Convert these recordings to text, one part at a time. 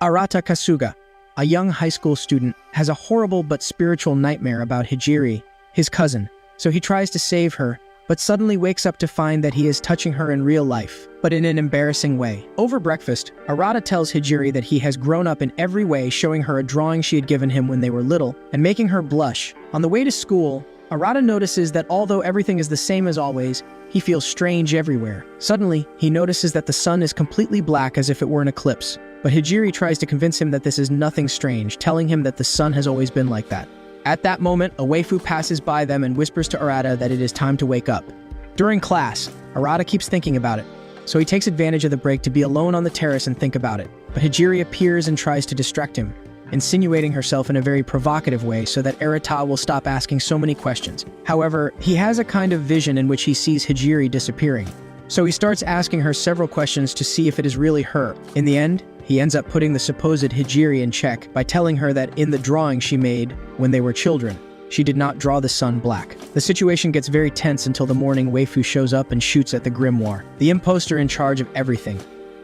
Arata Kasuga, a young high school student, has a horrible but spiritual nightmare about Hijiri, his cousin, so he tries to save her, but suddenly wakes up to find that he is touching her in real life, but in an embarrassing way. Over breakfast, Arata tells Hijiri that he has grown up in every way, showing her a drawing she had given him when they were little, and making her blush. On the way to school, Arata notices that although everything is the same as always, he feels strange everywhere. Suddenly, he notices that the sun is completely black as if it were an eclipse, but Hijiri tries to convince him that this is nothing strange, telling him that the sun has always been like that. At that moment, a waifu passes by them and whispers to Arata that it is time to wake up. During class, Arata keeps thinking about it, so he takes advantage of the break to be alone on the terrace and think about it. But Hijiri appears and tries to distract him, insinuating herself in a very provocative way so that Arata will stop asking so many questions. However, he has a kind of vision in which he sees Hijiri disappearing, so he starts asking her several questions to see if it is really her. In the end, he ends up putting the supposed Hijiri in check by telling her that in the drawing she made when they were children, she did not draw the sun black. The situation gets very tense until the morning waifu shows up and shoots at the grimoire, the imposter in charge of everything.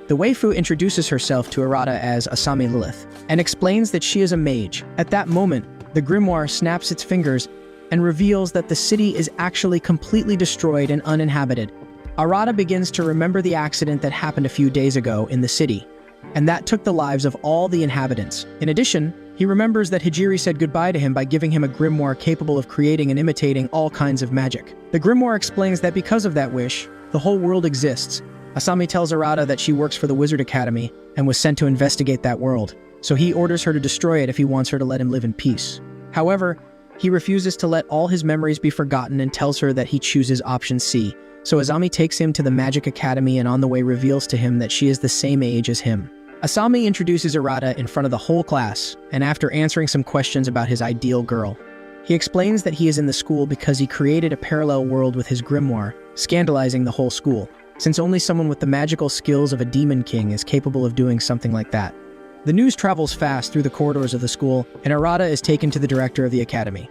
The waifu introduces herself to Arata as Asami Lilith, and explains that she is a mage. At that moment, the grimoire snaps its fingers and reveals that the city is actually completely destroyed and uninhabited. Arata begins to remember the accident that happened a few days ago in the city, and that took the lives of all the inhabitants. In addition, he remembers that Hijiri said goodbye to him by giving him a grimoire capable of creating and imitating all kinds of magic. The grimoire explains that because of that wish, the whole world exists. Asami tells Arata that she works for the Wizard Academy and was sent to investigate that world, so he orders her to destroy it if he wants her to let him live in peace. However, he refuses to let all his memories be forgotten and tells her that he chooses option C. So Asami takes him to the Magic Academy and on the way reveals to him that she is the same age as him. Asami introduces Arata in front of the whole class, and after answering some questions about his ideal girl, he explains that he is in the school because he created a parallel world with his grimoire, scandalizing the whole school, since only someone with the magical skills of a demon king is capable of doing something like that. The news travels fast through the corridors of the school, and Arata is taken to the director of the academy,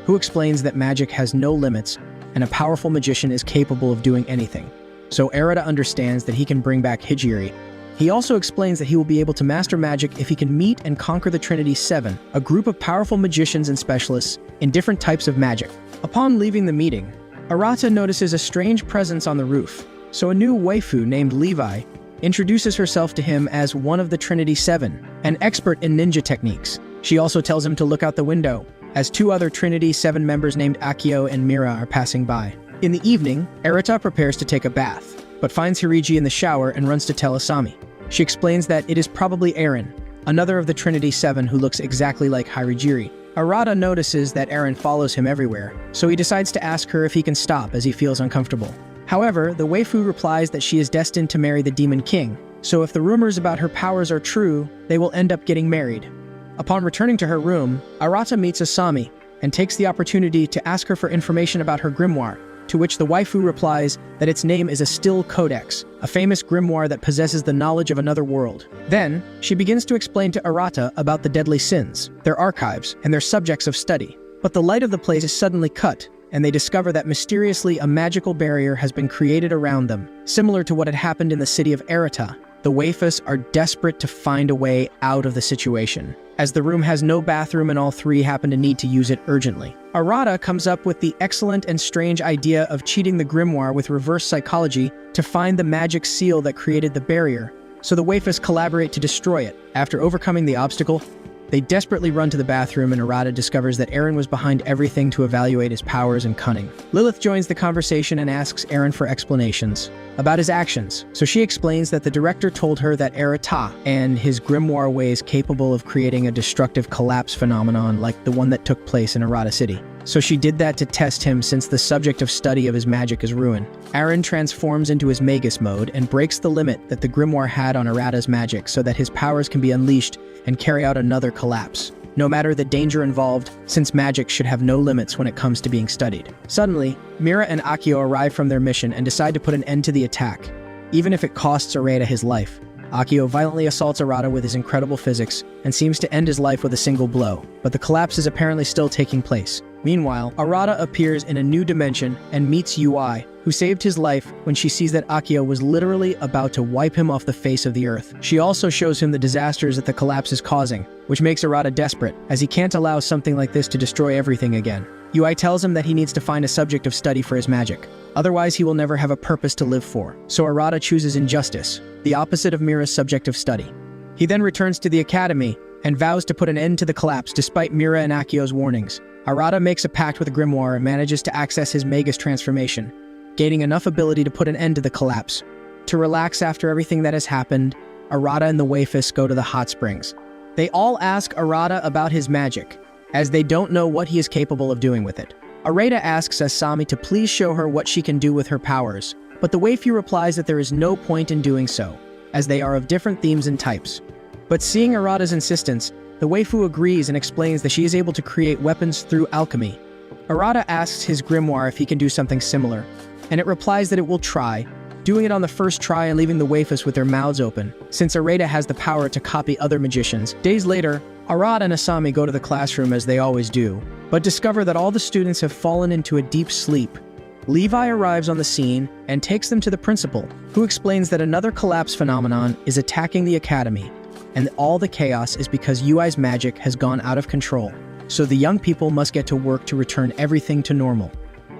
who explains that magic has no limits, and a powerful magician is capable of doing anything. So Arata understands that he can bring back Hijiri. He also explains that he will be able to master magic if he can meet and conquer the Trinity 7, a group of powerful magicians and specialists in different types of magic. Upon leaving the meeting, Arata notices a strange presence on the roof, so a new waifu named Levi introduces herself to him as one of the Trinity 7, an expert in ninja techniques. She also tells him to look out the window, as two other Trinity 7 members named Akio and Mira are passing by. In the evening, Arata prepares to take a bath, but finds Hirigi in the shower and runs to tell Asami. She explains that it is probably Eren, another of the Trinity 7 who looks exactly like Hijiri. Arata notices that Eren follows him everywhere, so he decides to ask her if he can stop as he feels uncomfortable. However, the waifu replies that she is destined to marry the Demon King, so if the rumors about her powers are true, they will end up getting married. Upon returning to her room, Arata meets Asami and takes the opportunity to ask her for information about her grimoire, to which the waifu replies that its name is a Still Codex, a famous grimoire that possesses the knowledge of another world. Then, she begins to explain to Arata about the deadly sins, their archives, and their subjects of study. But the light of the place is suddenly cut, and they discover that mysteriously a magical barrier has been created around them, similar to what had happened in the city of Arata. The waifus are desperate to find a way out of the situation, as the room has no bathroom and all three happen to need to use it urgently. Arata comes up with the excellent and strange idea of cheating the grimoire with reverse psychology to find the magic seal that created the barrier, so the waifus collaborate to destroy it. After overcoming the obstacle, they desperately run to the bathroom and Arata discovers that Eren was behind everything to evaluate his powers and cunning. Lilith joins the conversation and asks Eren for explanations about his actions, so she explains that the director told her that Arata and his grimoire ways capable of creating a destructive collapse phenomenon like the one that took place in Arata City. So she did that to test him since the subject of study of his magic is ruin. Eren transforms into his Magus mode and breaks the limit that the grimoire had on Arata's magic so that his powers can be unleashed and carry out another collapse, no matter the danger involved, since magic should have no limits when it comes to being studied. Suddenly, Mira and Akio arrive from their mission and decide to put an end to the attack, even if it costs Arata his life. Akio violently assaults Arata with his incredible physics and seems to end his life with a single blow, but the collapse is apparently still taking place. Meanwhile, Arata appears in a new dimension and meets UI, who saved his life when she sees that Akio was literally about to wipe him off the face of the earth. She also shows him the disasters that the collapse is causing, which makes Arata desperate, as he can't allow something like this to destroy everything again. Yui tells him that he needs to find a subject of study for his magic. Otherwise, he will never have a purpose to live for. So Arata chooses injustice, the opposite of Mira's subject of study. He then returns to the academy and vows to put an end to the collapse despite Mira and Akio's warnings. Arata makes a pact with a grimoire and manages to access his Magus transformation, gaining enough ability to put an end to the collapse. To relax after everything that has happened, Arata and the Waifus go to the hot springs. They all ask Arata about his magic, as they don't know what he is capable of doing with it. Arata asks Asami to please show her what she can do with her powers, but the waifu replies that there is no point in doing so, as they are of different themes and types. But seeing Arata's insistence, the waifu agrees and explains that she is able to create weapons through alchemy. Arata asks his grimoire if he can do something similar, and it replies that it will try, doing it on the first try and leaving the waifus with their mouths open, since Arata has the power to copy other magicians. Days later, Arata and Asami go to the classroom as they always do, but discover that all the students have fallen into a deep sleep. Levi arrives on the scene and takes them to the principal, who explains that another collapse phenomenon is attacking the academy, and all the chaos is because Yui's magic has gone out of control, so the young people must get to work to return everything to normal.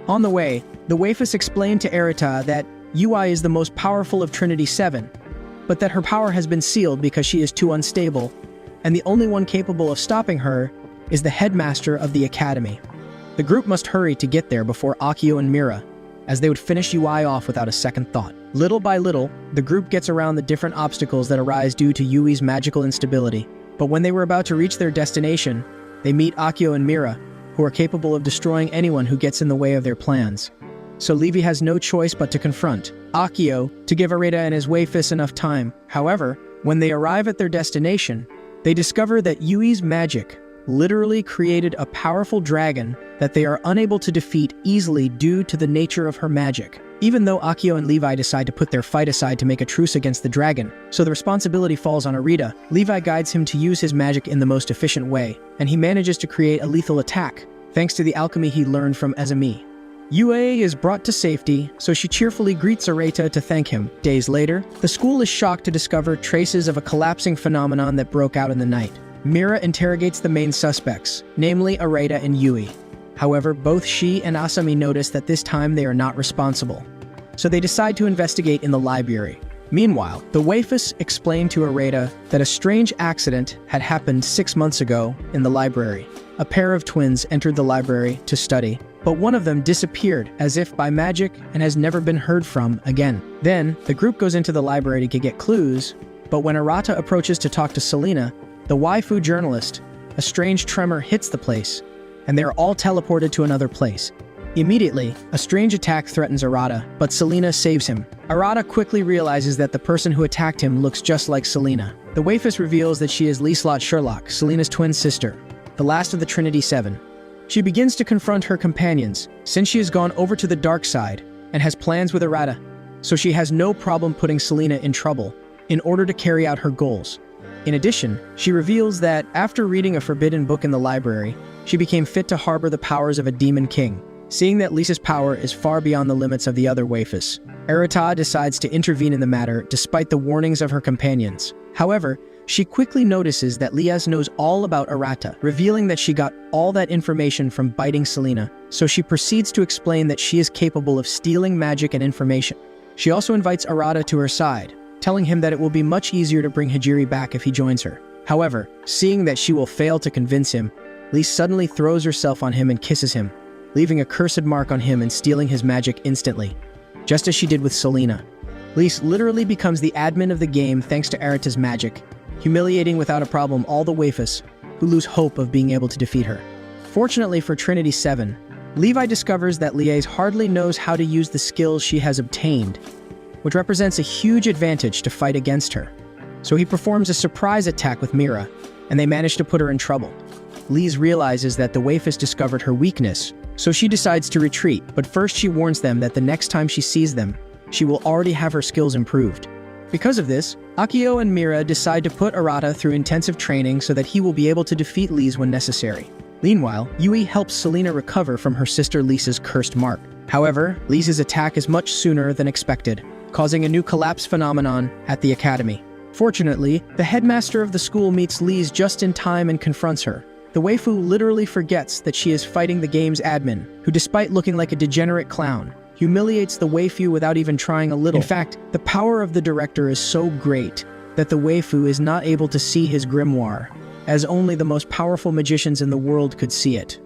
On the way, the waifus explained to Arata that Yui is the most powerful of Trinity 7, but that her power has been sealed because she is too unstable, and the only one capable of stopping her is the headmaster of the academy. The group must hurry to get there before Akio and Mira, as they would finish Yui off without a second thought. Little by little, the group gets around the different obstacles that arise due to Yui's magical instability, but when they were about to reach their destination, they meet Akio and Mira, who are capable of destroying anyone who gets in the way of their plans. So Levi has no choice but to confront Akio to give Arata and his waifus enough time. However, when they arrive at their destination, they discover that Yui's magic literally created a powerful dragon that they are unable to defeat easily due to the nature of her magic. Even though Akio and Levi decide to put their fight aside to make a truce against the dragon, so the responsibility falls on Arata, Levi guides him to use his magic in the most efficient way, and he manages to create a lethal attack, thanks to the alchemy he learned from Azumi. Yui is brought to safety, so she cheerfully greets Arata to thank him. Days later, the school is shocked to discover traces of a collapsing phenomenon that broke out in the night. Mira interrogates the main suspects, namely Arata and Yui. However, both she and Asami notice that this time they are not responsible, so they decide to investigate in the library. Meanwhile, the waifus explain to Arata that a strange accident had happened 6 months ago in the library. A pair of twins entered the library to study, but one of them disappeared as if by magic and has never been heard from again. Then, the group goes into the library to get clues, but when Arata approaches to talk to Selena, the waifu journalist, a strange tremor hits the place, and they are all teleported to another place. Immediately, a strange attack threatens Arata, but Selena saves him. Arata quickly realizes that the person who attacked him looks just like Selena. The waifus reveals that she is Lieslot Sherlock, Selena's twin sister, the last of the Trinity 7. She begins to confront her companions, since she has gone over to the dark side and has plans with Arata, so she has no problem putting Selena in trouble in order to carry out her goals. In addition, she reveals that after reading a forbidden book in the library, she became fit to harbor the powers of a demon king. Seeing that Lisa's power is far beyond the limits of the other waifus, Arata decides to intervene in the matter despite the warnings of her companions. However, she quickly notices that Liaz knows all about Arata, revealing that she got all that information from biting Selena, so she proceeds to explain that she is capable of stealing magic and information. She also invites Arata to her side, telling him that it will be much easier to bring Hijiri back if he joins her. However, seeing that she will fail to convince him, Lee suddenly throws herself on him and kisses him, leaving a cursed mark on him and stealing his magic instantly, just as she did with Selena. Lise literally becomes the admin of the game thanks to Arata's magic, humiliating without a problem all the waifus, who lose hope of being able to defeat her. Fortunately for Trinity 7, Levi discovers that Liaz hardly knows how to use the skills she has obtained, which represents a huge advantage to fight against her. So he performs a surprise attack with Mira, and they manage to put her in trouble. Liz realizes that the waifus discovered her weakness, so she decides to retreat, but first she warns them that the next time she sees them, she will already have her skills improved. Because of this, Akio and Mira decide to put Arata through intensive training so that he will be able to defeat Liz when necessary. Meanwhile, Yui helps Selena recover from her sister Lisa's cursed mark. However, Lisa's attack is much sooner than expected, causing a new collapse phenomenon at the academy. Fortunately, the headmaster of the school meets Lise just in time and confronts her. The waifu literally forgets that she is fighting the game's admin, who, despite looking like a degenerate clown, humiliates the waifu without even trying a little. In fact, the power of the director is so great that the waifu is not able to see his grimoire, as only the most powerful magicians in the world could see it.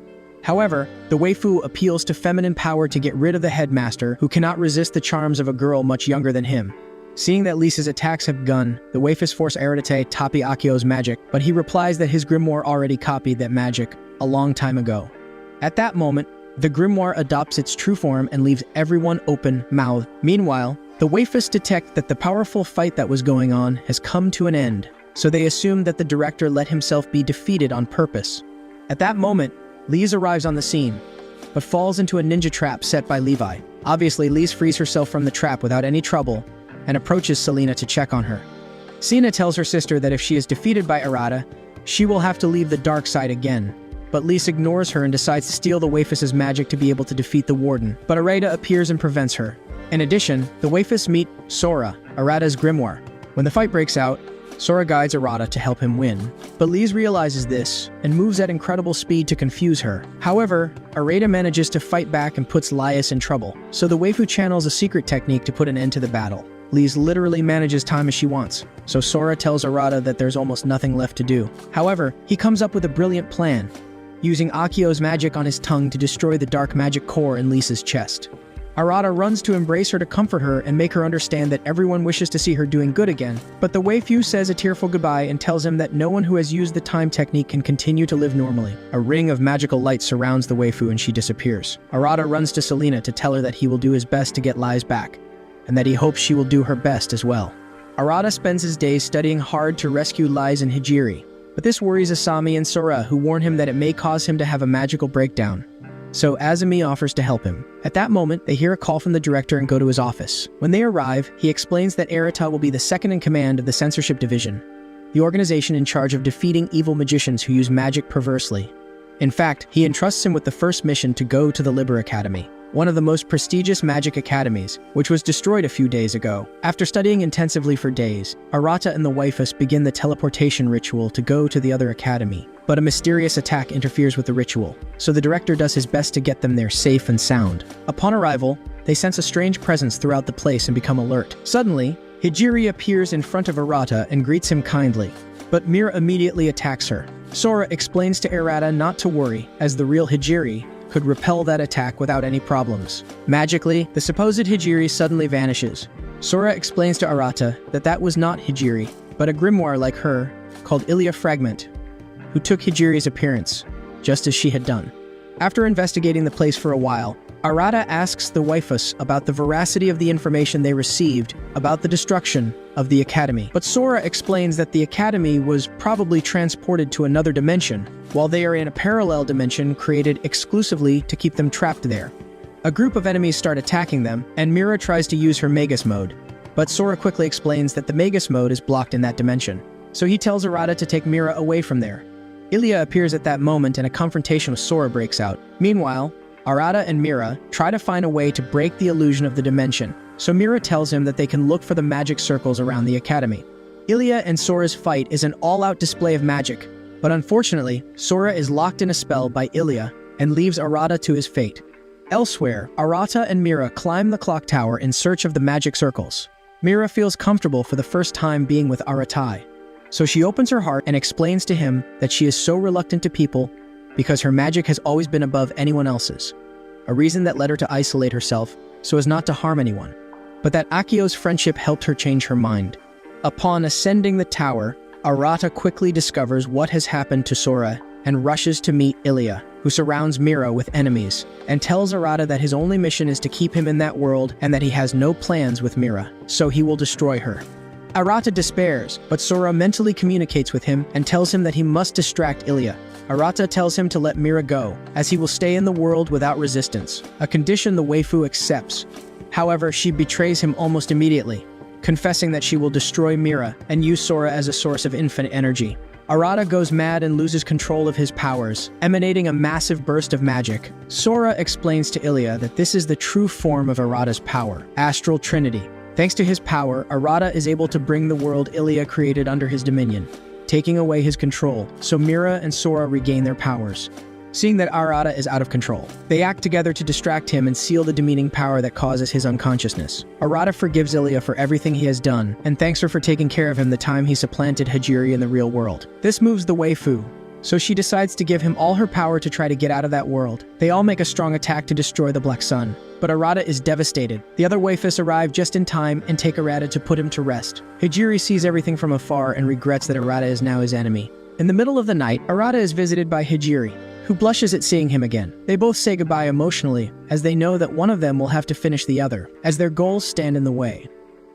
However, the waifu appeals to feminine power to get rid of the headmaster, who cannot resist the charms of a girl much younger than him. Seeing that Lisa's attacks have begun, the waifus force Arate copy Akio's magic, but he replies that his grimoire already copied that magic a long time ago. At that moment, the grimoire adopts its true form and leaves everyone open-mouthed. Meanwhile, the waifus detect that the powerful fight that was going on has come to an end, so they assume that the director let himself be defeated on purpose. At that moment, Lise arrives on the scene, but falls into a ninja trap set by Levi. Obviously, Lise frees herself from the trap without any trouble and approaches Selena to check on her. Sina tells her sister that if she is defeated by Arata, she will have to leave the dark side again. But Lise ignores her and decides to steal the waifus' magic to be able to defeat the warden. But Arata appears and prevents her. In addition, the waifus meet Sora, Arata's grimoire. When the fight breaks out, Sora guides Arata to help him win. But Lise realizes this and moves at incredible speed to confuse her. However, Arata manages to fight back and puts Laius in trouble. So the waifu channels a secret technique to put an end to the battle. Lise literally manages time as she wants, so Sora tells Arata that there's almost nothing left to do. However, he comes up with a brilliant plan, using Akio's magic on his tongue to destroy the dark magic core in Lisa's chest. Arata runs to embrace her to comfort her and make her understand that everyone wishes to see her doing good again, but the waifu says a tearful goodbye and tells him that no one who has used the time technique can continue to live normally. A ring of magical light surrounds the waifu and she disappears. Arata runs to Selena to tell her that he will do his best to get Lise back, and that he hopes she will do her best as well. Arata spends his days studying hard to rescue Lise and Hijiri, but this worries Asami and Sora, who warn him that it may cause him to have a magical breakdown. So Azumi offers to help him. At that moment, they hear a call from the director and go to his office. When they arrive, he explains that Arata will be the second in command of the censorship division, the organization in charge of defeating evil magicians who use magic perversely. In fact, he entrusts him with the first mission to go to the Liber Academy, one of the most prestigious magic academies, which was destroyed a few days ago. After studying intensively for days, Arata and the waifus begin the teleportation ritual to go to the other academy. But a mysterious attack interferes with the ritual, so the director does his best to get them there safe and sound. Upon arrival, they sense a strange presence throughout the place and become alert. Suddenly, Hijiri appears in front of Arata and greets him kindly, but Mira immediately attacks her. Sora explains to Arata not to worry, as the real Hijiri could repel that attack without any problems. Magically, the supposed Hijiri suddenly vanishes. Sora explains to Arata that that was not Hijiri, but a grimoire like her, called Ilia Fragment, who took Hijiri's appearance, just as she had done. After investigating the place for a while, Arata asks the waifus about the veracity of the information they received about the destruction of the academy. But Sora explains that the academy was probably transported to another dimension, while they are in a parallel dimension created exclusively to keep them trapped there. A group of enemies start attacking them, and Mira tries to use her Magus mode, but Sora quickly explains that the Magus mode is blocked in that dimension. So he tells Arata to take Mira away from there. Ilia appears at that moment and a confrontation with Sora breaks out. Meanwhile, Arata and Mira try to find a way to break the illusion of the dimension, so Mira tells him that they can look for the magic circles around the academy. Ilia and Sora's fight is an all-out display of magic, but unfortunately, Sora is locked in a spell by Ilia and leaves Arata to his fate. Elsewhere, Arata and Mira climb the clock tower in search of the magic circles. Mira feels comfortable for the first time being with Aratai, so she opens her heart and explains to him that she is so reluctant to people because her magic has always been above anyone else's, a reason that led her to isolate herself so as not to harm anyone, but that Akio's friendship helped her change her mind. Upon ascending the tower, Arata quickly discovers what has happened to Sora and rushes to meet Ilia, who surrounds Mira with enemies, and tells Arata that his only mission is to keep him in that world and that he has no plans with Mira, so he will destroy her. Arata despairs, but Sora mentally communicates with him and tells him that he must distract Ilia. Arata tells him to let Mira go, as he will stay in the world without resistance, a condition the waifu accepts. However, she betrays him almost immediately, confessing that she will destroy Mira and use Sora as a source of infinite energy. Arata goes mad and loses control of his powers, emanating a massive burst of magic. Sora explains to Ilya that this is the true form of Arata's power, Astral Trinity. Thanks to his power, Arata is able to bring the world Ilya created under his dominion, taking away his control, so Mira and Sora regain their powers. Seeing that Arata is out of control, they act together to distract him and seal the demeaning power that causes his unconsciousness. Arata forgives Ilya for everything he has done, and thanks her for taking care of him the time he supplanted Hajiri in the real world. This moves the waifu, so she decides to give him all her power to try to get out of that world. They all make a strong attack to destroy the Black Sun, but Arata is devastated. The other waifus arrive just in time and take Arata to put him to rest. Hajiri sees everything from afar and regrets that Arata is now his enemy. In the middle of the night, Arata is visited by Hajiri, who blushes at seeing him again. They both say goodbye emotionally, as they know that one of them will have to finish the other, as their goals stand in the way.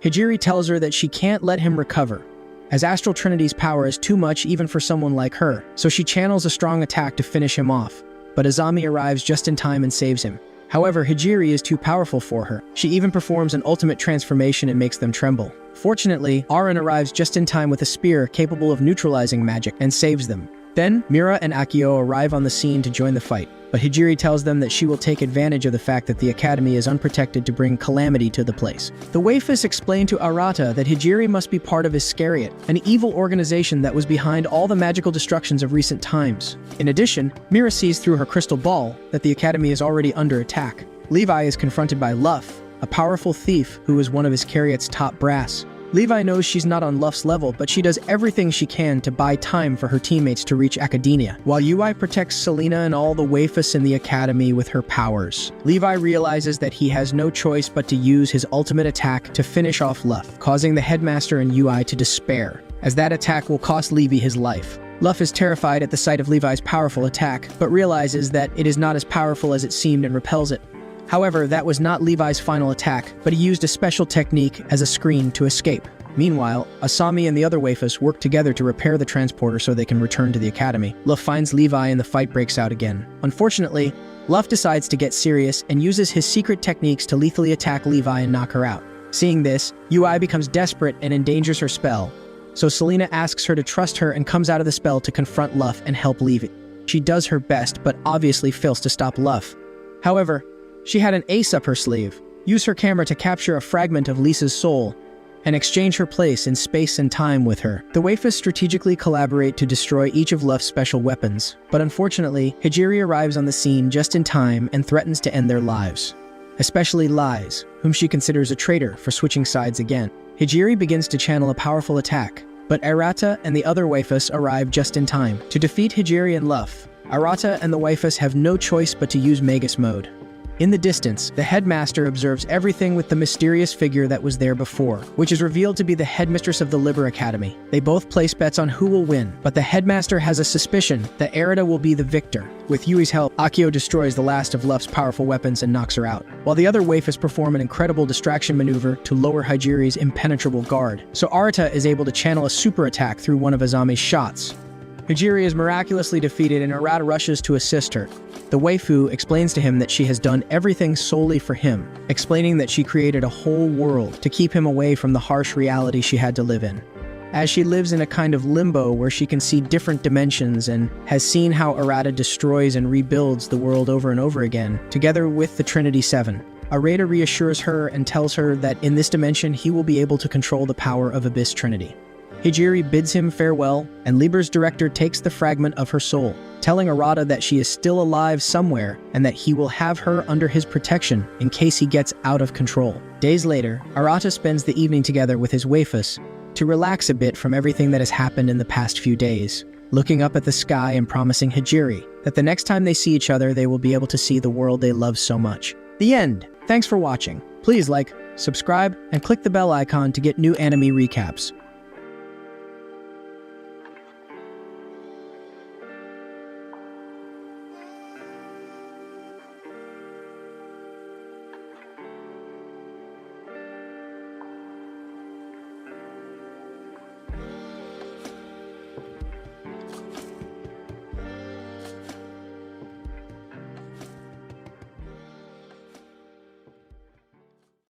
Hajiri tells her that she can't let him recover, as Astral Trinity's power is too much even for someone like her, so she channels a strong attack to finish him off, but Azami arrives just in time and saves him. However, Hajiri is too powerful for her. She even performs an ultimate transformation and makes them tremble. Fortunately, Aaron arrives just in time with a spear capable of neutralizing magic and saves them. Then, Mira and Akio arrive on the scene to join the fight, but Hajiri tells them that she will take advantage of the fact that the academy is unprotected to bring calamity to the place. The waifus explain to Arata that Hajiri must be part of Iscariot, an evil organization that was behind all the magical destructions of recent times. In addition, Mira sees through her crystal ball that the academy is already under attack. Levi is confronted by Luff, a powerful thief who is one of Iscariot's top brass. Levi knows she's not on Luff's level, but she does everything she can to buy time for her teammates to reach Academia, while UI protects Selena and all the waifus in the academy with her powers. Levi realizes that he has no choice but to use his ultimate attack to finish off Luff, causing the headmaster and UI to despair, as that attack will cost Levi his life. Luff is terrified at the sight of Levi's powerful attack, but realizes that it is not as powerful as it seemed and repels it. However, that was not Levi's final attack, but he used a special technique as a screen to escape. Meanwhile, Asami and the other waifus work together to repair the transporter so they can return to the academy. Luff finds Levi and the fight breaks out again. Unfortunately, Luff decides to get serious and uses his secret techniques to lethally attack Levi and knock her out. Seeing this, UI becomes desperate and endangers her spell, so Selena asks her to trust her and comes out of the spell to confront Luff and help Levi. She does her best, but obviously fails to stop Luff. However, she had an ace up her sleeve. Use her camera to capture a fragment of Lisa's soul and exchange her place in space and time with her. The waifus strategically collaborate to destroy each of Luff's special weapons, but unfortunately, Hajiri arrives on the scene just in time and threatens to end their lives. Especially Lies, whom she considers a traitor for switching sides again. Hajiri begins to channel a powerful attack, but Arata and the other waifus arrive just in time to defeat Hajiri and Luff. Arata and the waifus have no choice but to use Magus mode. In the distance, the headmaster observes everything with the mysterious figure that was there before, which is revealed to be the headmistress of the Liber Academy. They both place bets on who will win, but the headmaster has a suspicion that Arata will be the victor. With Yui's help, Akio destroys the last of Luff's powerful weapons and knocks her out, while the other waifus perform an incredible distraction maneuver to lower Hajiri's impenetrable guard. So Arata is able to channel a super attack through one of Azami's shots. Hajiri is miraculously defeated and Arata rushes to assist her. The waifu explains to him that she has done everything solely for him, explaining that she created a whole world to keep him away from the harsh reality she had to live in. As she lives in a kind of limbo where she can see different dimensions and has seen how Arata destroys and rebuilds the world over and over again, together with the Trinity Seven. Arata reassures her and tells her that in this dimension he will be able to control the power of Abyss Trinity. Hajiri bids him farewell, and Liber's director takes the fragment of her soul, telling Arata that she is still alive somewhere and that he will have her under his protection in case he gets out of control. Days later, Arata spends the evening together with his waifus to relax a bit from everything that has happened in the past few days, looking up at the sky and promising Hajiri that the next time they see each other they will be able to see the world they love so much. The end. Thanks for watching. Please like, subscribe, and click the bell icon to get new anime recaps.